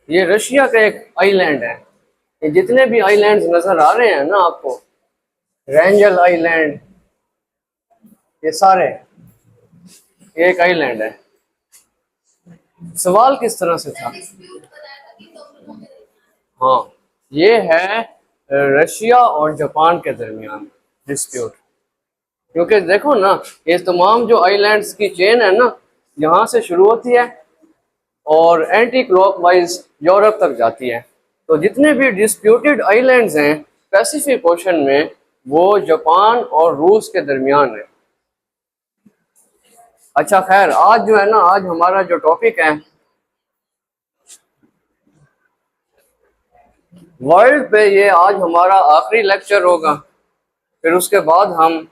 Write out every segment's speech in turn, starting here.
ये रशिया का एक आइलैंड है। ये जितने भी आइलैंड्स नजर आ रहे हैं ना आपको, रेंजल आइलैंड, ये सारे एक आइलैंड है। सवाल किस तरह से था? हाँ, ये है रशिया और जापान के दरमियान डिस्प्यूट। क्योंकि देखो ना, ये तमाम जो आइलैंड्स की चेन है ना, यहाँ से शुरू होती है और एंटी क्लॉकवाइज यूरोप तक जाती है। तो जितने भी डिस्प्यूटेड आइलैंड्स हैं पैसिफिक ओशन में, वो जापान और रूस के दरमियान है। अच्छा खैर, आज जो है ना, आज हमारा जो टॉपिक है वर्ल्ड पे, ये आज हमारा आखिरी लेक्चर होगा। फिर उसके बाद हम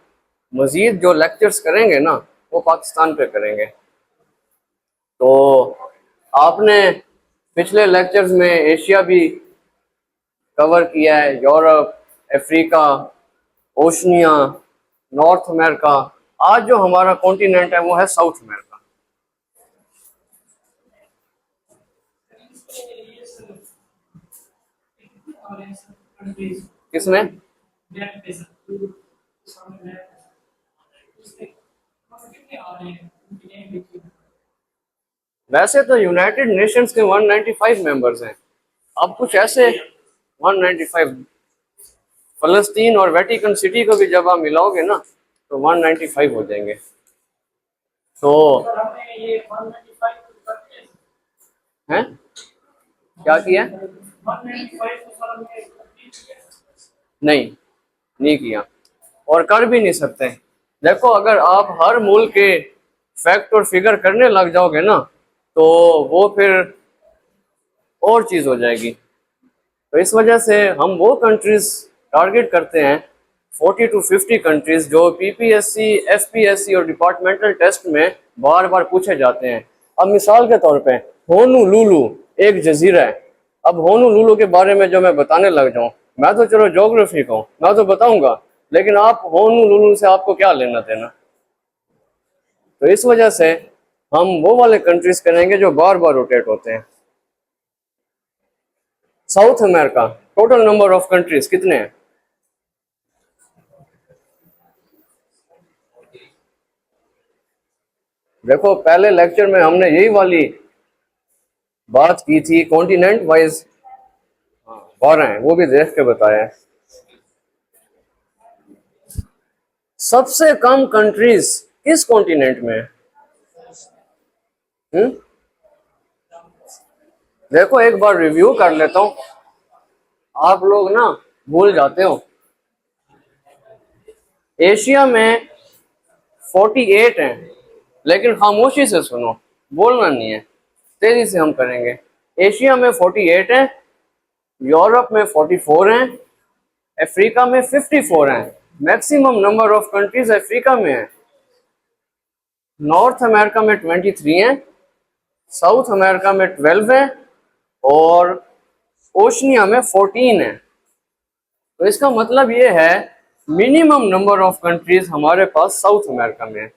मजीद जो लेक्चर्स करेंगे ना, वो पाकिस्तान पे करेंगे। तो आपने पिछले लेक्चर्स में एशिया भी कवर किया है, Europe, Africa, Oceania, north America. आज जो हमारा कॉन्टिनेंट है वो है साउथ अमेरिका। किसमें? वैसे तो यूनाइटेड नेशंस के 195 मेंबर्स हैं। अब कुछ ऐसे 195, फलस्तीन और वेटिकन सिटी को भी जब आप मिलाओगे ना तो 195 हो जाएंगे। तो हैं क्या किया? नहीं, नहीं किया और कर भी नहीं सकते। देखो, अगर आप हर मुल्क के फैक्ट और फिगर करने लग जाओगे ना, तो वो फिर और चीज़ हो जाएगी। तो इस वजह से हम वो कंट्रीज टारगेट करते हैं, 40 to 50 कंट्रीज, जो पीपीएससी, एफपीएससी और डिपार्टमेंटल टेस्ट में बार बार पूछे जाते हैं। अब मिसाल के तौर पे होनोलुलु एक जजीरा है। अब होनोलुलु के बारे में जो मैं बताने लग जाऊं, मैं तो चलो ज्योग्राफी का हूं, मैं तो बताऊंगा, लेकिन आप होनोलुलु से आपको क्या लेना देना। तो इस वजह से हम वो वाले कंट्रीज करेंगे जो बार बार रोटेट होते हैं। South America, total number of countries कितने हैं? देखो, पहले लेक्चर में हमने यही वाली बात की थी, कॉन्टिनेंट वाइज 12 हैं, वो भी देख के बताया है। सबसे कम कंट्रीज किस कॉन्टिनेंट में है? देखो, एक बार रिव्यू कर लेता हूं, आप लोग ना भूल जाते हो। एशिया में 48 हैं, लेकिन खामोशी से सुनो, बोलना नहीं है, तेजी से हम करेंगे। एशिया में 48 हैं, यूरोप में 44 हैं, अफ्रीका में 54 हैं। Maximum number of countries Africa में है। नॉर्थ अमेरिका में 23 हैं, साउथ अमेरिका में 12 हैं और ओशनिया में 14 है। तो इसका मतलब ये है मिनिमम नंबर ऑफ कंट्रीज हमारे पास साउथ अमेरिका में है।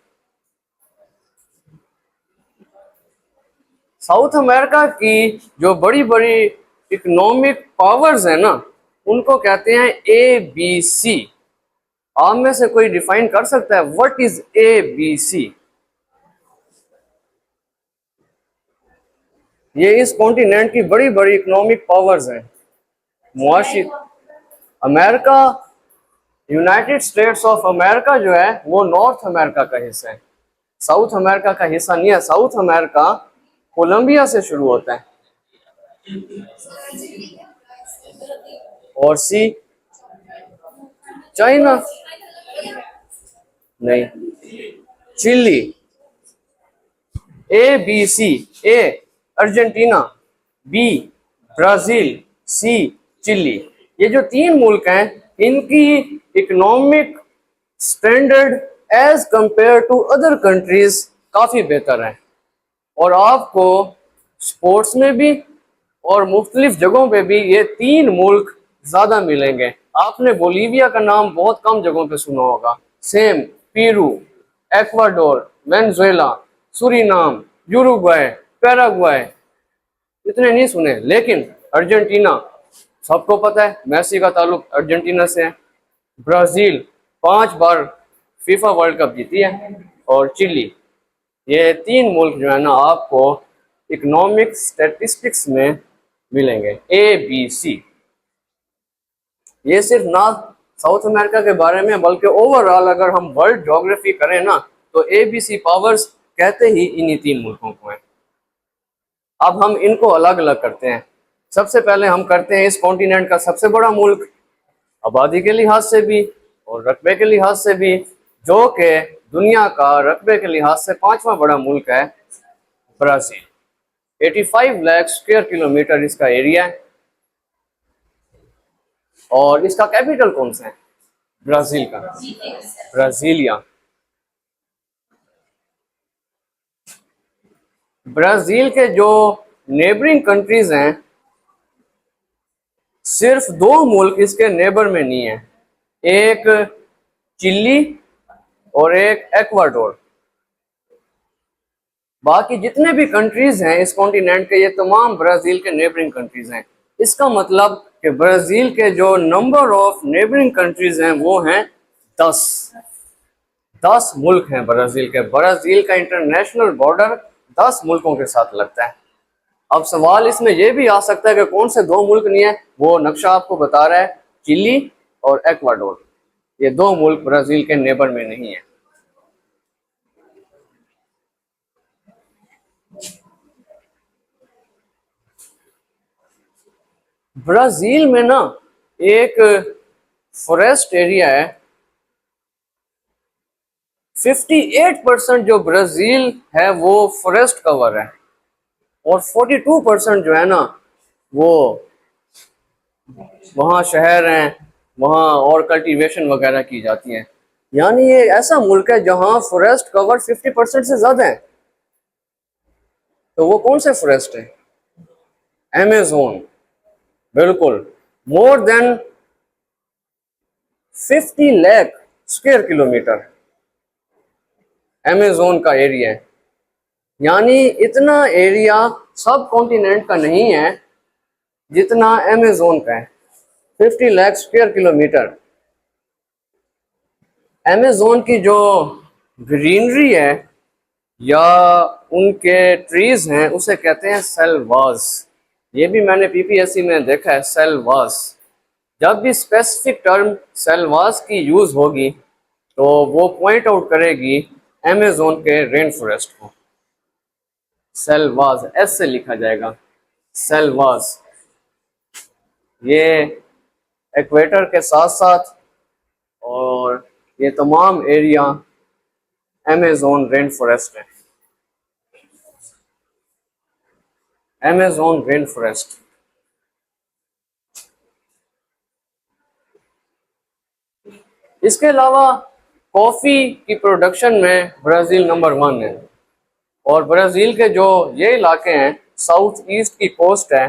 साउथ अमेरिका की जो बड़ी बड़ी इकोनॉमिक पावर्स है ना, उनको कहते हैं ABC। आप में से कोई डिफाइन कर सकता है व्हाट इज ABC? ये इस कॉन्टिनेंट की बड़ी बड़ी इकोनॉमिक पावर्स हैं। मुआशी America, United States of America जो है वो नॉर्थ अमेरिका का हिस्सा है, साउथ अमेरिका का हिस्सा नहीं है। साउथ अमेरिका कोलंबिया से शुरू होता है। और सी चाइना, नहीं, Chile. ABC, A Argentina, B Brazil, C Chile. ये जो तीन मुल्क हैं, इनकी economic standard as compare to other countries काफ़ी बेहतर है। और आपको स्पोर्ट्स में भी और मुख्तलिफ जगहों पे भी ये तीन मुल्क ज़्यादा मिलेंगे। आपने बोलीविया का नाम बहुत कम जगहों पे सुना होगा, same, Peru, Ecuador, Venezuela, Suriname, Uruguay, Paraguay, इतने नहीं सुने। लेकिन अर्जेंटीना, सबको पता है मेसी का ताल्लुक अर्जेंटीना से है। ब्राजील 5 बार फीफा वर्ल्ड कप जीती है। और चिली। ये 3 मुल्क जो है ना आपको इकोनॉमिक स्टैटिस्टिक्स में मिलेंगे, ABC। ये सिर्फ ना साउथ अमेरिका के बारे में बल्कि ओवरऑल अगर हम वर्ल्ड ज्योग्राफी करें ना तो ABC पावर्स कहते ही इन्हीं 3 मुल्कों को हैं। अब हम इनको अलग अलग करते हैं। सबसे पहले हम करते हैं इस कॉन्टिनेंट का सबसे बड़ा मुल्क, आबादी के लिहाज से भी और रकबे के लिहाज से भी, जो कि दुनिया का रकबे के लिहाज से 5वां बड़ा मुल्क है, ब्राजील। 85 लाख स्क्वायर किलोमीटर इसका एरिया है। और इसका कैपिटल कौन सा है ब्राजील का? ब्राजीलिया। ब्राजील के जो नेबरिंग कंट्रीज हैं, सिर्फ 2 मुल्क इसके नेबर में नहीं है, एक चिली और एक एक्वाडोर। बाकी जितने भी कंट्रीज हैं इस कॉन्टिनेंट के, ये तमाम ब्राजील के नेबरिंग कंट्रीज हैं। इसका मतलब कि ब्राजील के जो नंबर ऑफ नेबरिंग कंट्रीज हैं वो हैं 10 मुल्क हैं ब्राजील के। ब्राजील का इंटरनेशनल बॉर्डर 10 मुल्कों के साथ लगता है। अब सवाल इसमें यह भी आ सकता है कि कौन से 2 मुल्क नहीं है, वो नक्शा आपको बता रहा है, चिली और एक्वाडोर। ये 2 मुल्क ब्राजील के नेबर में नहीं है। ब्राजील में ना एक फॉरेस्ट एरिया है, 58% जो ब्राजील है वो फॉरेस्ट कवर है, और 42% जो है ना वो वहाँ शहर हैं, वहाँ और कल्टीवेशन वगैरह की जाती है। यानी ये ऐसा मुल्क है जहाँ फॉरेस्ट कवर 50% से ज़्यादा है। तो वो कौन से फॉरेस्ट है? अमेज़न, बिल्कुल। More than 50 lakh square kilometre Amazon का एरिया है। यानी इतना एरिया सब कॉन्टिनेंट का नहीं है जितना अमेज़न का है, 50 लाख स्क्वायर किलोमीटर। अमेज़न की जो ग्रीनरी है या उनके ट्रीज हैं उसे कहते हैं सेल्वास। ये भी मैंने PPSC में देखा है, सेल्वास। जब भी स्पेसिफिक टर्म सेल्वास की यूज होगी तो वो पॉइंट आउट करेगी अमेज़न के रेन फॉरेस्ट को। सेल्वास, एस से लिखा जाएगा, सेल्वास। ये इक्वेटर के साथ साथ और ये तमाम एरिया अमेज़न रेन फॉरेस्ट है। Amazon rain forest. इसके अलावा कॉफ़ी की प्रोडक्शन में ब्राज़ील नंबर 1 है। और ब्राज़ील के जो ये इलाके हैं, साउथ ईस्ट की कोस्ट है,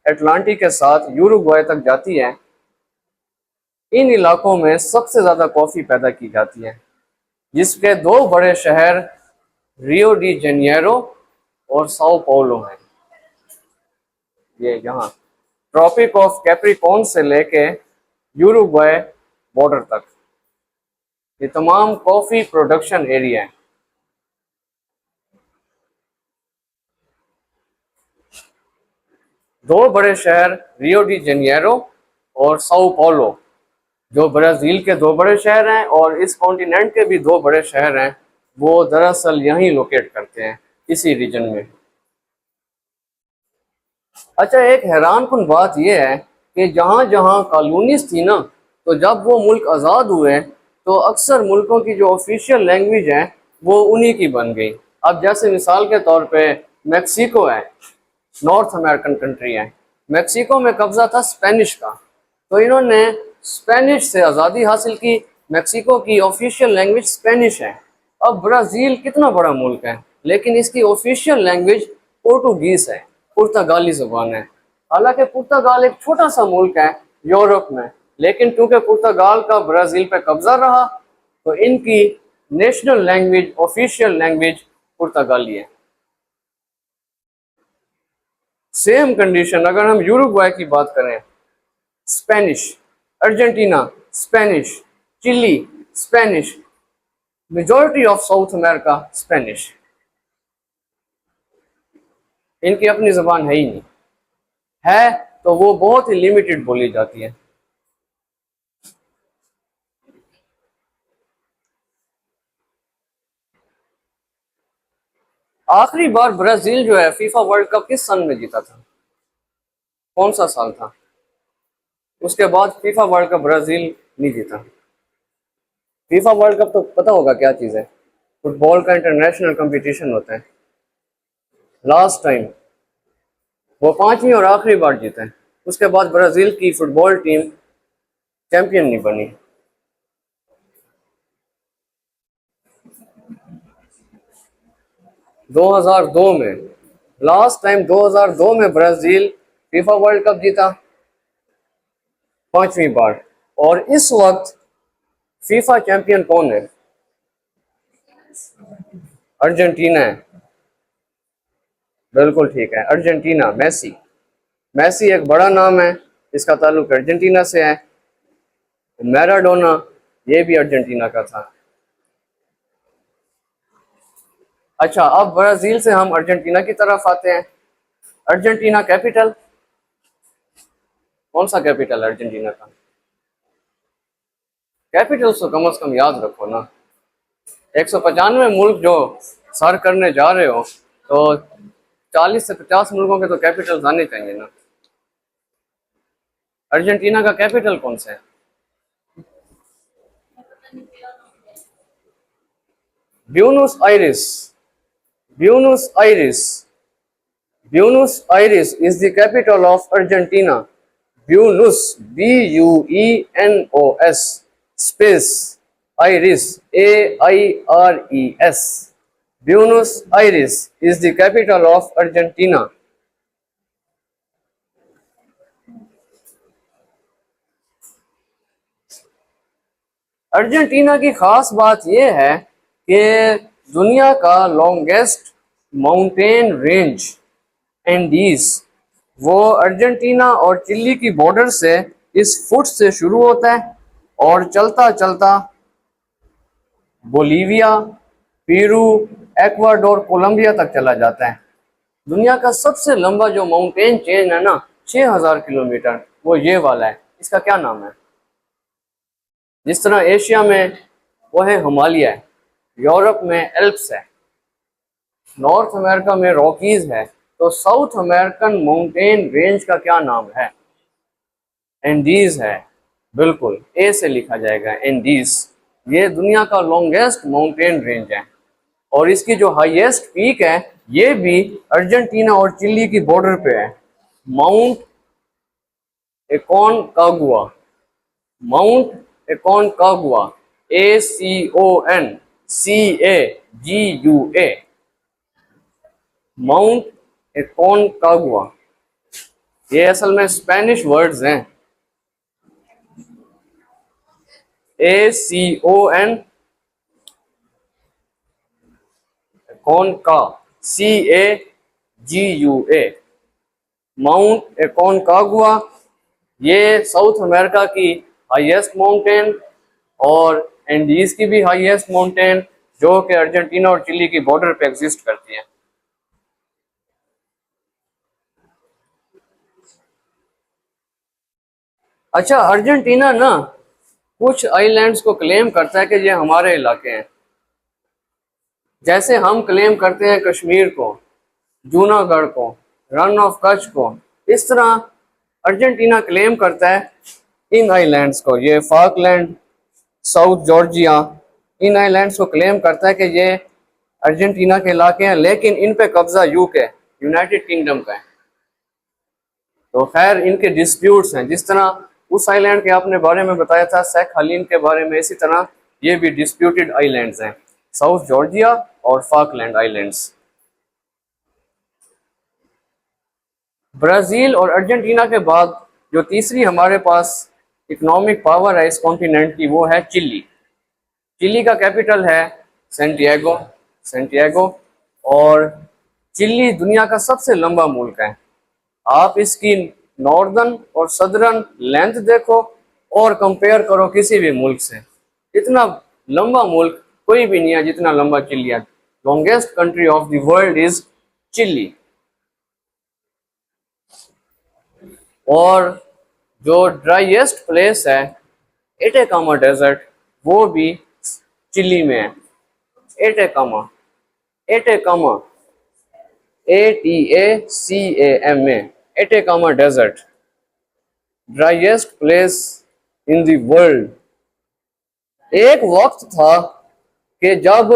अटलांटिक के साथ यूरुग्वे तक जाती है, इन इलाकों में सबसे ज़्यादा कॉफ़ी पैदा की जाती है, जिसके 2 बड़े शहर रियो डी जेनेरो और साओ पाउलो हैं। ये यहाँ ट्रॉपिक ऑफ कैप्रिकॉर्न से लेके यूरुग्वे बॉर्डर तक ये तमाम कॉफ़ी प्रोडक्शन एरिया है। दो बड़े शहर रियो डी जेनेरो और साओ पाउलो, जो ब्राज़ील के 2 बड़े शहर हैं और इस कॉन्टिनेंट के भी 2 बड़े शहर हैं, वो दरअसल यहीं लोकेट करते हैं, इसी रीजन में। अच्छा, एक हैरानकुन बात यह है कि जहाँ जहाँ कॉलोनीज थी ना, तो जब वो मुल्क आज़ाद हुए तो अक्सर मुल्कों की जो ऑफिशियल लैंग्वेज है वो उन्हीं की बन गई। अब जैसे मिसाल के तौर पे मैक्सिको है, नॉर्थ अमेरिकन कंट्री है, मैक्सिको में कब्जा था स्पेनिश का, तो इन्होंने स्पेनिश से आज़ादी हासिल की। मैक्सिको की ऑफिशियल लैंग्वेज स्पेनिश है। अब ब्राज़ील कितना बड़ा मुल्क है, लेकिन इसकी ऑफिशियल लैंग्वेज पोर्टुगीज़ है, पुर्तगाली ज़ुबान है। हालांकि पुर्तगाल एक छोटा सा मुल्क है यूरोप में, लेकिन क्योंकि पुर्तगाल का ब्राज़ील पे कब्जा रहा तो इनकी नेशनल लैंग्वेज, ऑफिशियल लैंग्वेज पुर्तगाली है। सेम कंडीशन अगर हम यूरुग्वाई की बात करें, Spanish, Argentina Spanish, Chile Spanish, majority of South America Spanish. इनकी अपनी जबान है ही नहीं, है तो वो बहुत ही लिमिटेड बोली जाती है। आखिरी बार ब्राजील जो है फीफा वर्ल्ड कप किस सन में जीता था? कौन सा साल था? उसके बाद फीफा वर्ल्ड कप ब्राजील नहीं जीता। फीफा वर्ल्ड कप तो पता होगा क्या चीज़ है, फुटबॉल का इंटरनेशनल कंपटीशन होता है। लास्ट टाइम वो 5वीं और आखिरी बार जीता है। उसके बाद ब्राजील की फुटबॉल टीम चैंपियन नहीं बनी। दो 2002 में, लास्ट टाइम 2002 में ब्राजील फीफा वर्ल्ड कप जीता 5वीं बार। और इस वक्त फीफा चैंपियन कौन है? अर्जेंटीना है। बिल्कुल ठीक है, अर्जेंटीना। मेसी, मेसी एक बड़ा नाम है, इसका ताल्लुक अर्जेंटीना से है। मैराडोना ये भी अर्जेंटीना का था। अच्छा, अब ब्राजील से हम अर्जेंटीना की तरफ आते हैं। अर्जेंटीना कैपिटल, कौन सा कैपिटल है अर्जेंटीना का? कैपिटल तो कम से कम याद रखो ना। 195 मुल्क जो सर करने जा रहे हो, तो 40 से 50 मुल्कों के तो कैपिटल आने चाहिए ना। अर्जेंटीना का कैपिटल कौन सा है? Buenos iris. Buenos iris. Buenos iris is the capital of Argentina. Buenos, BUENOS space iris, AIRES। Buenos iris is the capital of Argentina. Argentina की खास बात यह है कि दुनिया का लॉन्गेस्ट माउंटेन रेंज एंडीज वो अर्जेंटीना और चिली की बॉर्डर से इस फुट से शुरू होता है और चलता चलता बोलीविया, पेरू, एक्वाडोर, कोलंबिया तक चला जाता है। दुनिया का सबसे लंबा जो माउंटेन चेन है ना, 6000 किलोमीटर, वो ये वाला है। इसका क्या नाम है? जिस तरह एशिया में वो है हिमालय है, यूरोप में एल्प्स है, नॉर्थ अमेरिका में रॉकीज है, तो साउथ अमेरिकन माउंटेन रेंज का क्या नाम है? एंडीज है। बिल्कुल, ए से लिखा जाएगा, एंडीज। ये दुनिया का लॉन्गेस्ट माउंटेन रेंज है और इसकी जो हाईएस्ट पीक है ये भी अर्जेंटीना और चिली की बॉर्डर पे है, mount Aconcagua. Mount Aconcagua, ACONCAGUA, mount Aconcagua. ये असल में स्पेनिश वर्ड्स हैं। ACON Aconca, CAGUA, mount Aconcagua. ये साउथ अमेरिका की हाईएस्ट माउंटेन और एंडीज की भी हाईएस्ट माउंटेन जो कि अर्जेंटीना और चिली की बॉर्डर पे एग्जिस्ट करती है। अच्छा, अर्जेंटीना ना कुछ आइलैंड्स को क्लेम करता है कि ये हमारे इलाके हैं। जैसे हम क्लेम करते हैं कश्मीर को, जूनागढ़ को, रन ऑफ कच्छ को, इस तरह अर्जेंटीना क्लेम करता है इन आइलैंड्स को। ये फाकलैंड, साउथ जॉर्जिया, इन आइलैंड्स को क्लेम करता है कि ये अर्जेंटीना के इलाके हैं, लेकिन इन पे कब्जा यूके, यूनाइटेड किंगडम का है। तो खैर इनके डिस्प्यूट्स हैं, जिस तरह उस आइलैंड के आपने बारे में बताया था सैखलिन के बारे में, इसी तरह ये भी डिस्प्यूटेड आइलैंड्स हैं, साउथ जॉर्जिया और फाकलैंड आइलैंड्स। ब्राजील और अर्जेंटीना के बाद जो तीसरी हमारे पास इकोनॉमिक पावर है इस कॉन्टिनेंट की, वो है चिली। चिली का कैपिटल है सेंटियागो, सेंटियागो। और चिली दुनिया का सबसे लंबा मुल्क है। आप इसकी नॉर्दर्न और सदर्न लेंथ देखो और कंपेयर करो किसी भी मुल्क से। इतना लंबा मुल्क कोई भी नहीं है जितना लंबा चिली है। Longest country of the world is Chile. और जो ड्राइएस्ट प्लेस है एटेकामा डेजर्ट, वो भी चिली में है। Atacama, Atacama, ATACAMA, Atacama desert, driest place in the world. एक वक्त था कि जब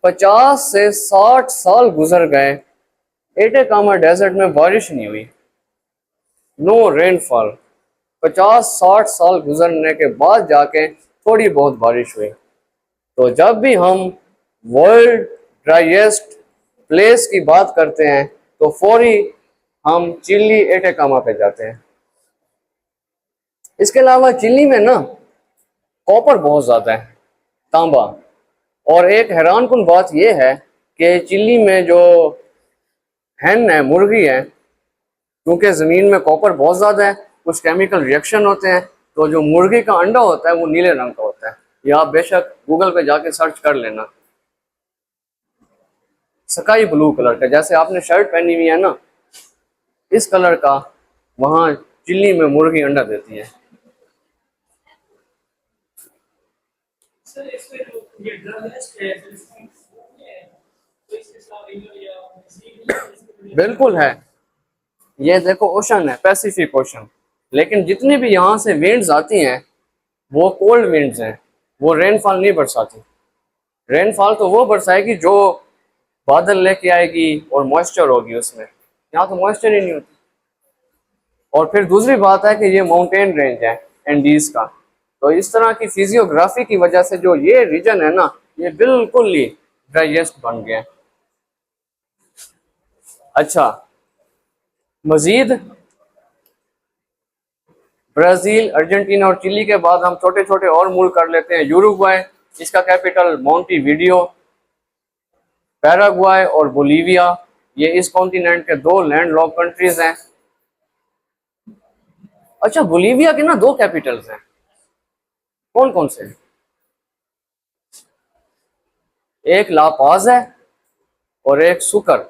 50 से 60 साल गुजर गए, एटेकामा डेजर्ट में बारिश नहीं हुई, नो रेनफॉल। 50-60 साल गुजरने के बाद जाके थोड़ी बहुत बारिश हुई। तो जब भी हम वर्ल्ड ड्राइएस्ट प्लेस की बात करते हैं तो फौरी हम चिली एटेकामा पे जाते हैं। इसके अलावा चिली में ना कॉपर बहुत ज़्यादा है, तांबा। और एक हैरानकुन बात यह है कि चिली में जो हैन है, मुर्गी है, क्योंकि ज़मीन में कॉपर बहुत ज़्यादा है, कुछ केमिकल रिएक्शन होते हैं, तो जो मुर्गी का अंडा होता है वो नीले रंग का होता है। ये आप बेशक गूगल पे जाके सर्च कर लेना। स्काई ब्लू कलर का, जैसे आपने शर्ट पहनी हुई है ना, इस कलर का वहाँ चिली में मुर्गी अंडा देती है। बिल्कुल है। ये देखो ओशन है, पैसिफिक ओशन। लेकिन जितनी भी यहाँ से विंड्स आती हैं वो कोल्ड विंड्स हैं, वो रेनफॉल नहीं बरसाती। रेनफॉल तो वो बरसाएगी जो बादल लेके आएगी और मॉइस्चर होगी उसमें। यहाँ तो मॉइस्चर ही नहीं होती। और फिर दूसरी बात है कि ये माउंटेन रेंज है एंडीज का, तो इस तरह की फिजियोग्राफी की वजह से जो ये रीजन है ना, ये बिल्कुल ही ड्राइएस्ट बन गया। अच्छा, मजीद ब्राजील, अर्जेंटीना और चिली के बाद हम छोटे छोटे और मुल्क कर लेते हैं। यूरुग्वाई, इसका कैपिटल मोंटीवीडियो। पैराग्वाई और बोलीविया, ये इस कॉन्टिनेंट के दो लैंडलॉक कंट्रीज हैं। अच्छा, बोलीविया के ना दो कैपिटल्स हैं, कौन कौन से? एक लापाज है और एक सुकर।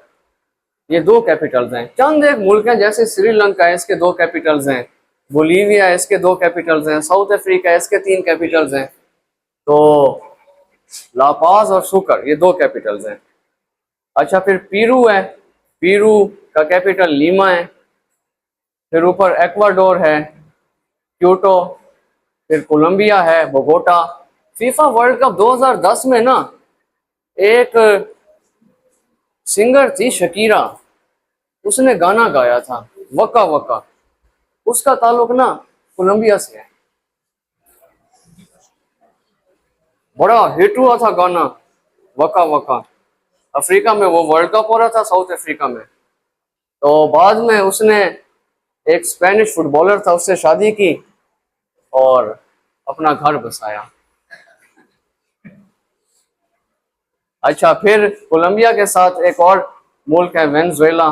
ये दो कैपिटल्स हैं। चंद एक मुल्क हैं जैसे श्रीलंका है, इसके दो कैपिटल्स हैं। बोलीविया है, इसके दो कैपिटल्स हैं। साउथ अफ्रीका है, इसके 3 कैपिटल्स हैं। तो लापाज और सुकर, ये दो कैपिटल्स हैं। अच्छा, फिर पीरू है, पीरू का कैपिटल लीमा है। फिर ऊपर एक्वाडोर है, क्योटो। फिर कोलंबिया है, बोगोटा। फीफा वर्ल्ड कप 2010 में ना एक सिंगर थी शकीरा, उसने गाना गाया था वका वका, उसका ताल्लुक ना कोलंबिया से है। बड़ा हिट हुआ था गाना वका वका। अफ्रीका में वो वर्ल्ड कप हो रहा था, साउथ अफ्रीका में। तो बाद में उसने एक स्पेनिश फुटबॉलर था, उससे शादी की और अपना घर बसाया। अच्छा, फिर कोलंबिया के साथ एक और मुल्क है वेनेजुएला।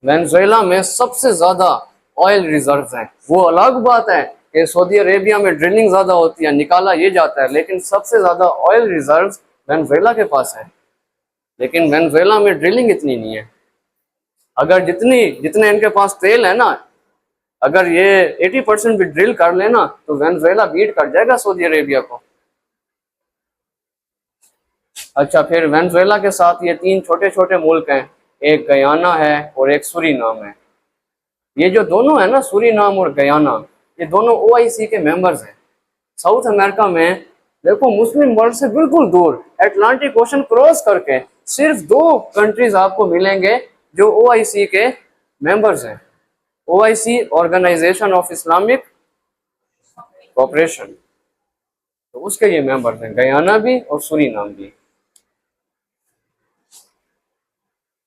वेनेजुएला में सबसे ज्यादा ऑयल रिजर्व्स हैं। वो अलग बात है कि सऊदी अरेबिया में ड्रिलिंग ज्यादा होती है, निकाला ये जाता है, लेकिन सबसे ज्यादा ऑयल रिजर्व्स वेनेजुएला के पास है। लेकिन वेनेजुएला में ड्रिलिंग इतनी नहीं है। अगर जितने इनके पास तेल है ना, अगर ये 80% भी ड्रिल कर लेना तो वेनेजुएला बीट कर जाएगा सऊदी अरेबिया को। अच्छा, फिर वेनेजुएला के साथ ये 3 छोटे छोटे मुल्क हैं, एक गयाना है और एक सूरीनाम है। ये जो दोनों है ना, सूरीनाम और गयाना, ये दोनों OIC के मेंबर्स हैं। साउथ अमेरिका में देखो, मुस्लिम वर्ल्ड से बिल्कुल दूर अटलांटिक ओशन क्रॉस करके सिर्फ 2 कंट्रीज आपको मिलेंगे जो OIC के मेंबर्स हैं। OIC, organisation of Islamic cooperation, तो उसके ये मेंबर्स हैं, गयाना भी और सूरीनाम भी।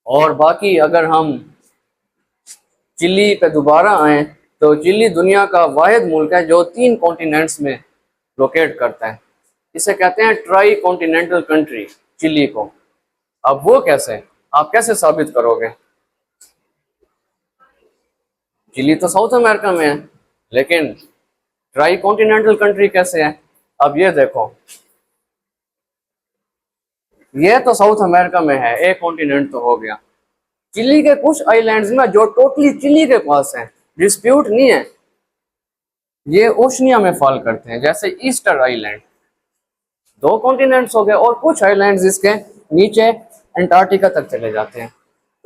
और बाकी अगर हम चिली पे दोबारा आए तो चिली दुनिया का वाहिद मुल्क है जो 3 कॉन्टिनेंट्स में लोकेट करता है। इसे कहते हैं ट्राई कॉन्टिनेंटल कंट्री, चिली को। अब वो कैसे, आप कैसे साबित करोगे? चिली तो साउथ अमेरिका में है, लेकिन ट्राई कॉन्टिनेंटल कंट्री कैसे है? अब ये देखो, ये तो साउथ अमेरिका में है, एक कॉन्टिनेंट तो हो गया। चिली के कुछ आइलैंड्स में जो टोटली चिली के पास है, डिस्प्यूट नहीं है, ये ओशनिया में फॉल करते हैं, जैसे ईस्टर आइलैंड। दो कॉन्टिनेंट्स हो गए, और कुछ आइलैंड्स इसके नीचे अंटार्कटिका तक चले जाते हैं।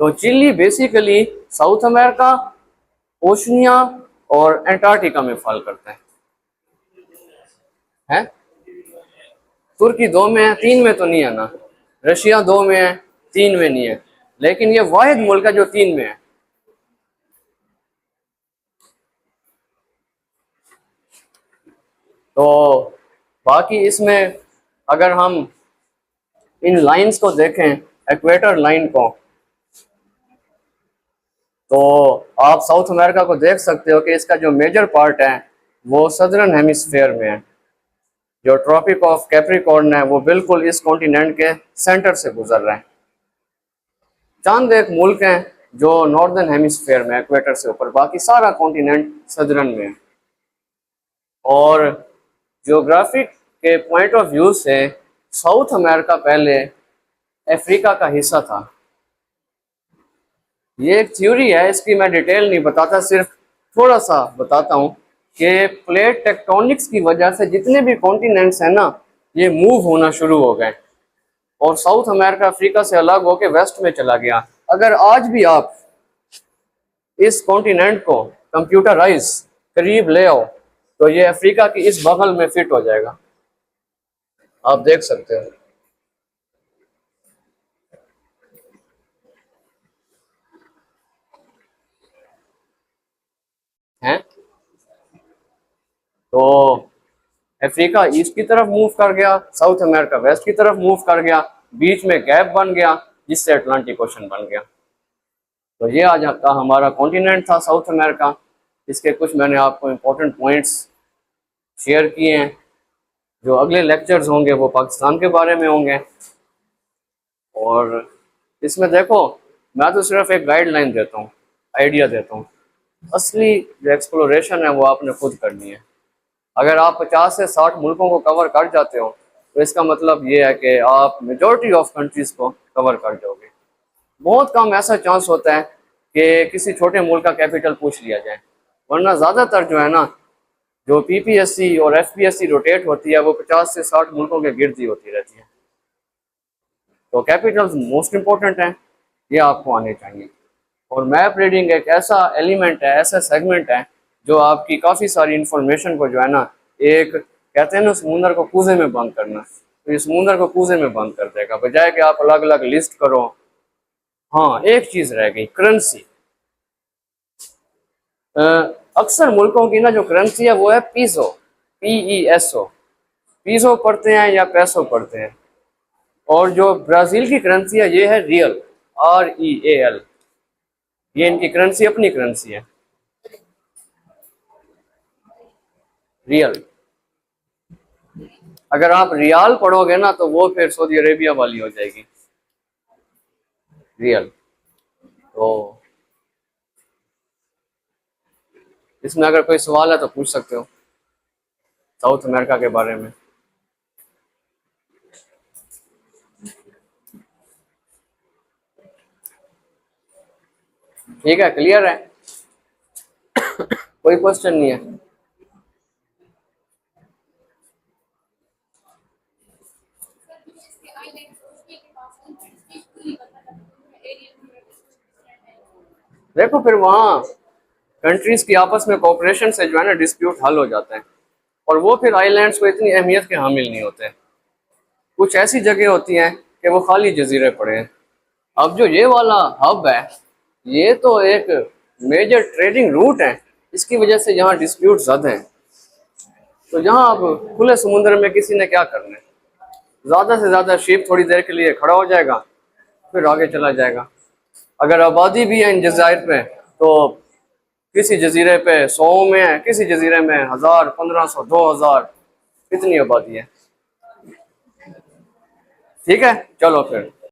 तो Chile basically South America, Oceania और अंटार्कटिका में फॉल करता है? तुर्की दो में है, तीन में तो नहीं है ना। रशिया दो में है, तीन में नहीं है, लेकिन ये वाहिद मुल्क है जो तीन में है। तो बाकी इसमें अगर हम इन लाइंस को देखें, इक्वेटर लाइन को, तो आप साउथ अमेरिका को देख सकते हो कि इसका जो मेजर पार्ट है वो सदर्न हेमिस्फेयर में है। जो ट्रॉपिक ऑफ कैप्रिकॉर्न है वो बिल्कुल इस कॉन्टिनेंट के सेंटर से गुजर रहा है। चंद एक मुल्क हैं जो नॉर्दर्न हेमिस्फेयर में, इक्वेटर से ऊपर, बाकी सारा कॉन्टिनेंट सदर्न में है। और जियोग्राफिक के पॉइंट ऑफ व्यू से साउथ अमेरिका पहले अफ्रीका का हिस्सा था। ये एक थ्योरी है, इसकी मैं डिटेल नहीं बताता, सिर्फ थोड़ा सा बताता हूँ कि प्लेट टेक्टोनिक्स की वजह से जितने भी कॉन्टिनेंट्स हैं ना, ये मूव होना शुरू हो गए, और साउथ अमेरिका अफ्रीका से अलग होकर वेस्ट में चला गया। अगर आज भी आप इस कॉन्टिनेंट को कंप्यूटराइज करीब ले आओ तो ये अफ्रीका की इस बगल में फिट हो जाएगा, आप देख सकते हो। हैं तो अफ्रीका ईस्ट की तरफ मूव कर गया, साउथ अमेरिका वेस्ट की तरफ मूव कर गया, बीच में गैप बन गया जिससे अटलांटिक ओशन बन गया। तो ये आज का हमारा कॉन्टिनेंट था साउथ अमेरिका। इसके कुछ मैंने आपको इम्पोर्टेंट पॉइंट्स शेयर किए हैं। जो अगले लेक्चर्स होंगे वो पाकिस्तान के बारे में होंगे। और इसमें देखो, मैं तो सिर्फ एक गाइडलाइन देता हूँ, आइडिया देता हूँ, असली जो एक्सप्लोरेशन है वो आपने खुद करनी है। अगर आप 50 से 60 मुल्कों को कवर कर जाते हो तो इसका मतलब ये है कि आप मेजॉरिटी ऑफ कंट्रीज को कवर कर जाओगे। बहुत कम ऐसा चांस होता है कि किसी छोटे मुल्क का कैपिटल पूछ लिया जाए, वरना ज़्यादातर जो है ना, जो पीपीएससी और एफपीएससी रोटेट होती है वो 50 से 60 मुल्कों के गिर्द ही होती रहती है। तो कैपिटल्स मोस्ट इम्पोर्टेंट हैं, ये आपको आने चाहिए। और मैप रीडिंग एक ऐसा एलिमेंट है, ऐसा सेगमेंट है जो आपकी काफ़ी सारी इंफॉर्मेशन को जो है ना, एक कहते हैं ना समुंदर को कूजे में बंद करना, तो ये समुंदर को कूजे में बंद कर देगा, बजाय कि आप अलग अलग लिस्ट करो। हाँ, एक चीज़ रह गई, करेंसी। अक्सर मुल्कों की ना जो करेंसी है वो है पीसो, PESO। पीसो पढ़ते हैं या पैसो पढ़ते हैं। और जो ब्राज़ील की करेंसी है ये है रियल, REAL। ये इनकी करेंसी, अपनी करेंसी है, रियल। अगर आप रियाल पढ़ोगे ना तो वो फिर सऊदी अरेबिया वाली हो जाएगी, रियल। तो इसमें अगर कोई सवाल है तो पूछ सकते हो साउथ अमेरिका के बारे में। ठीक है, क्लियर है, कोई क्वेश्चन नहीं है? देखो, फिर वहाँ कंट्रीज की आपस में कोऑपरेशन से जो है ना डिस्प्यूट हल हो जाता है, और वो फिर आइलैंड्स को इतनी अहमियत के हामिल नहीं होते। कुछ ऐसी जगह होती हैं कि वो खाली जजीरे पड़े हैं। अब जो ये वाला हब है, ये तो एक मेजर ट्रेडिंग रूट है, इसकी वजह से यहाँ डिस्प्यूट ज़्यादा हैं। तो यहाँ अब खुले समुद्र में किसी ने क्या करना है, ज़्यादा से ज़्यादा शिप थोड़ी देर के लिए खड़ा हो जाएगा, फिर आगे चला जाएगा। अगर आबादी भी है इन जज़ायर पे, तो किसी जजीरे पे 100 में है, किसी जजीरे में 1000, 1500, 2000, कितनी आबादी है। ठीक है, चलो फिर।